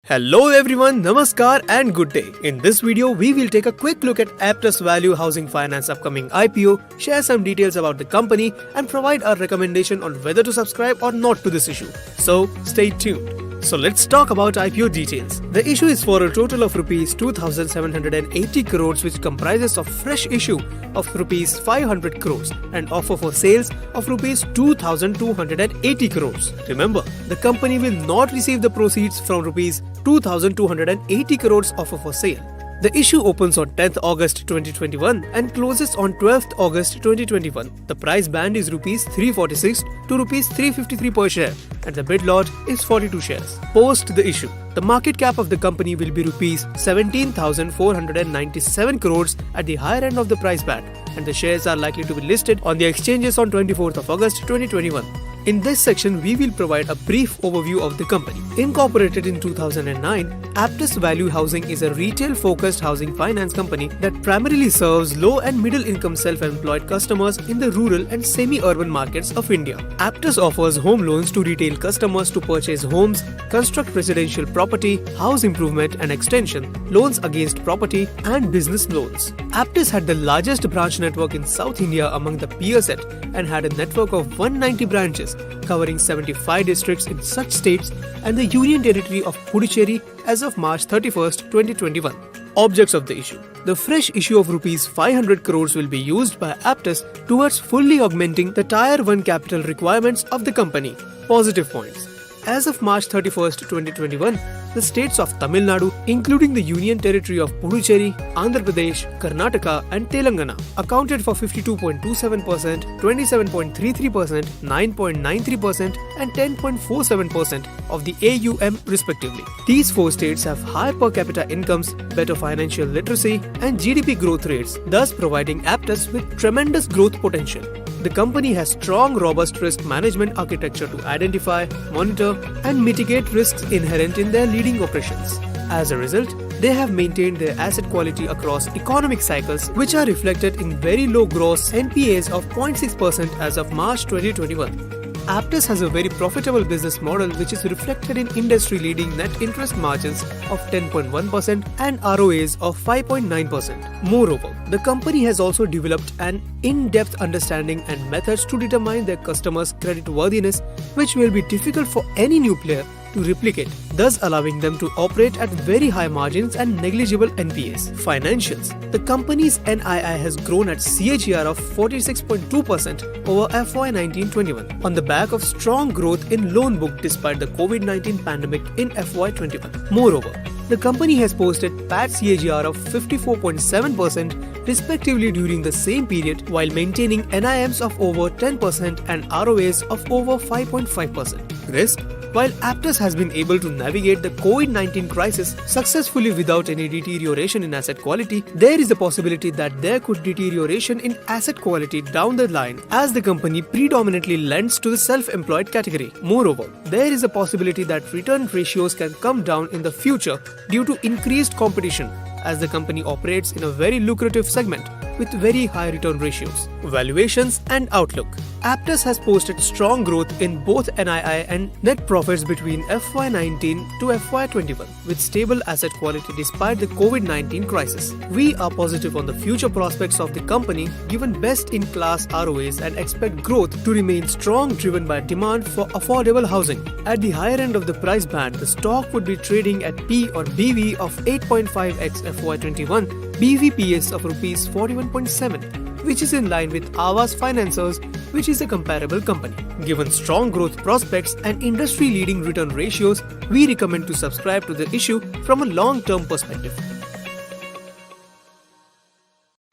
Hello everyone, Namaskar and good day. In this video, we will take a quick look at Aptus Value Housing Finance upcoming IPO, share some details about the company and provide our recommendation on whether to subscribe or not to this issue. So stay tuned. So let's talk about IPO details. The issue is for a total of rupees 2,780 crores which comprises of fresh issue of rupees 500 crores and offer for sales of rupees 2,280 crores. Remember, the company will not receive the proceeds from rupees 2,280 crores offer for sale. The issue opens on 10th August 2021 and closes on 12th August 2021. The price band is rupees 346 to rupees 353 per share and the bid lot is 42 shares. Post the issue, the market cap of the company will be rupees 17,497 crores at the higher end of the price band and the shares are likely to be listed on the exchanges on 24th of August 2021. In this section, we will provide a brief overview of the company. Incorporated in 2009, Aptus Value Housing is a retail-focused housing finance company that primarily serves low and middle-income self-employed customers in the rural and semi-urban markets of India. Aptus offers home loans to retail customers to purchase homes, construct residential property, house improvement and extension, loans against property and business loans. Aptus had the largest branch network in South India among the peer set and had a network of 190 branches covering 75 districts in such states and the Union Territory of Puducherry as of March 31st, 2021. Objects of the issue. The fresh issue of rupees 500 crores will be used by Aptus towards fully augmenting the Tier 1 capital requirements of the company. Positive points. As of March 31st, 2021, the states of Tamil Nadu, including the Union Territory of Puducherry, Andhra Pradesh, Karnataka and Telangana, accounted for 52.27%, 27.33%, 9.93% and 10.47% of the AUM respectively. These four states have high per capita incomes, better financial literacy and GDP growth rates, thus providing Aptus with tremendous growth potential. The company has strong, robust risk management architecture to identify, monitor, and mitigate risks inherent in their leading operations. As a result, they have maintained their asset quality across economic cycles, which are reflected in very low gross NPAs of 0.6% as of March 2021. Aptus has a very profitable business model which is reflected in industry-leading net interest margins of 10.1% and ROAs of 5.9%. Moreover, the company has also developed an in-depth understanding and methods to determine their customers' creditworthiness, which will be difficult for any new player to replicate, thus allowing them to operate at very high margins and negligible NPAs. Financials. The company's NII has grown at CAGR of 46.2% over FY 19-21 on the back of strong growth in loan book despite the COVID-19 pandemic in FY 21. Moreover, the company has posted PAT CAGR of 54.7% respectively during the same period while maintaining NIMs of over 10% and ROAs of over 5.5%. Risk. While Aptus has been able to navigate the COVID-19 crisis successfully without any deterioration in asset quality, there is a possibility that there could deterioration in asset quality down the line as the company predominantly lends to the self-employed category. Moreover, there is a possibility that return ratios can come down in the future due to increased competition as the company operates in a very lucrative segment with very high return ratios. Valuations and outlook. Aptus has posted strong growth in both NII and net profits between FY 19 to FY 21 with stable asset quality despite the COVID-19 crisis. We are positive on the future prospects of the company given best-in-class ROAs and expect growth to remain strong driven by demand for affordable housing. At the higher end of the price band, the stock would be trading at P or BV of 8.5x FY 21, BVPS of Rs 41.7, which is in line with Aavas Financiers, which is a comparable company. Given strong growth prospects and industry-leading return ratios, we recommend to subscribe to the issue from a long-term perspective.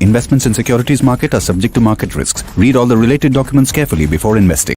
Investments in securities market are subject to market risks. Read all the related documents carefully before investing.